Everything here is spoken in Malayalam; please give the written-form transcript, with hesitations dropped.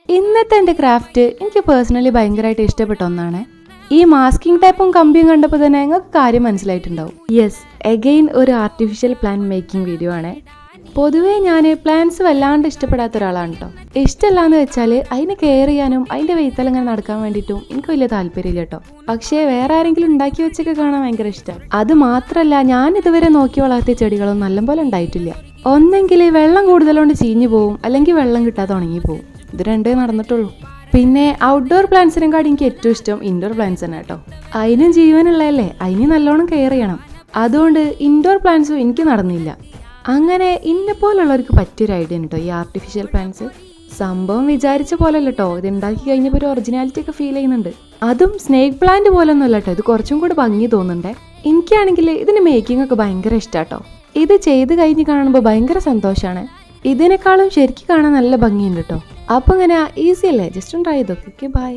ഇന്നത്തെ എൻ്റെ ക്രാഫ്റ്റ് എനിക്ക് പേഴ്സണലി ഭയങ്കരമായിട്ട് ഇഷ്ടപ്പെട്ട ഒന്നാണ്. ഈ മാസ്കിംഗ് ടൈപ്പും കമ്പിയും കണ്ടപ്പോൾ തന്നെ നിങ്ങൾക്ക് കാര്യം മനസ്സിലായിട്ടുണ്ടാവും. യെസ്, എഗെയിൻ ഒരു ആർട്ടിഫിഷ്യൽ പ്ലാന്റ് മേക്കിംഗ് വീഡിയോ ആണ്. പൊതുവേ ഞാൻ പ്ലാന്റ്സ് വല്ലാണ്ട് ഇഷ്ടപ്പെടാത്ത ഒരാളാണ് കേട്ടോ. ഇഷ്ടമല്ലാന്ന് വെച്ചാൽ അതിനെ കെയർ ചെയ്യാനും അതിൻ്റെ വെയ്ത്തലങ്ങനെ നടക്കാൻ വേണ്ടിയിട്ടും എനിക്ക് വലിയ താല്പര്യമില്ല കേട്ടോ. പക്ഷേ വേറെ ആരെങ്കിലും ഉണ്ടാക്കി വെച്ചൊക്കെ കാണാൻ ഭയങ്കര ഇഷ്ടം. അത് മാത്രമല്ല, ഞാൻ ഇതുവരെ നോക്കി വളർത്തിയ ചെടികളൊന്നും നല്ലപോലെ ഉണ്ടായിട്ടില്ല. ഒന്നെങ്കിൽ വെള്ളം കൂടുതലുകൊണ്ട് ചീഞ്ഞു പോവും, അല്ലെങ്കിൽ വെള്ളം കിട്ടാതെ ഉണങ്ങി പോവും. ഇത് രണ്ടേ നടന്നിട്ടുള്ളൂ. പിന്നെ ഔട്ട്ഡോർ പ്ലാന്റ്സിനെക്കാളും എനിക്ക് ഏറ്റവും ഇഷ്ടം ഇൻഡോർ പ്ലാന്റ്സ് തന്നെ കേട്ടോ. അതിനും ജീവനുള്ളതല്ലേ, അതിന് നല്ലോണം കെയർ ചെയ്യണം. അതുകൊണ്ട് ഇൻഡോർ പ്ലാന്റ്സും എനിക്ക് നടന്നില്ല. അങ്ങനെ ഇന്നെ പോലുള്ളവർക്ക് പറ്റിയൊരു ഐഡിയ കേട്ടോ ഈ ആർട്ടിഫിഷ്യൽ പ്ലാന്റ്സ്. സംഭവം വിചാരിച്ച പോലല്ല കേട്ടോ, ഇത് ഉണ്ടാക്കി കഴിഞ്ഞപ്പോൾ ഒരു ഒറിജിനാലിറ്റി ഒക്കെ ഫീൽ ചെയ്യുന്നുണ്ട്. അതും സ്നേക്ക് പ്ലാന്റ് പോലൊന്നും അല്ല കേട്ടോ, ഇത് കുറച്ചും കൂടി ഭംഗി തോന്നുന്നുണ്ടേ. എനിക്കാണെങ്കിൽ ഇതിന് മേക്കിംഗ് ഒക്കെ ഭയങ്കര ഇഷ്ടാട്ടോ. ഇത് ചെയ്ത് കഴിഞ്ഞ് കാണുമ്പോൾ ഭയങ്കര സന്തോഷമാണ്. ഇതിനേക്കാളും ശരിക്കും കാണാൻ നല്ല ഭംഗിയുണ്ട് കേട്ടോ. അപ്പോൾ ഇങ്ങനെ ഈസി അല്ലേ, ജസ്റ്റ് ഒന്ന് ട്രൈ ചെയ്തോക്കെ. ബൈ.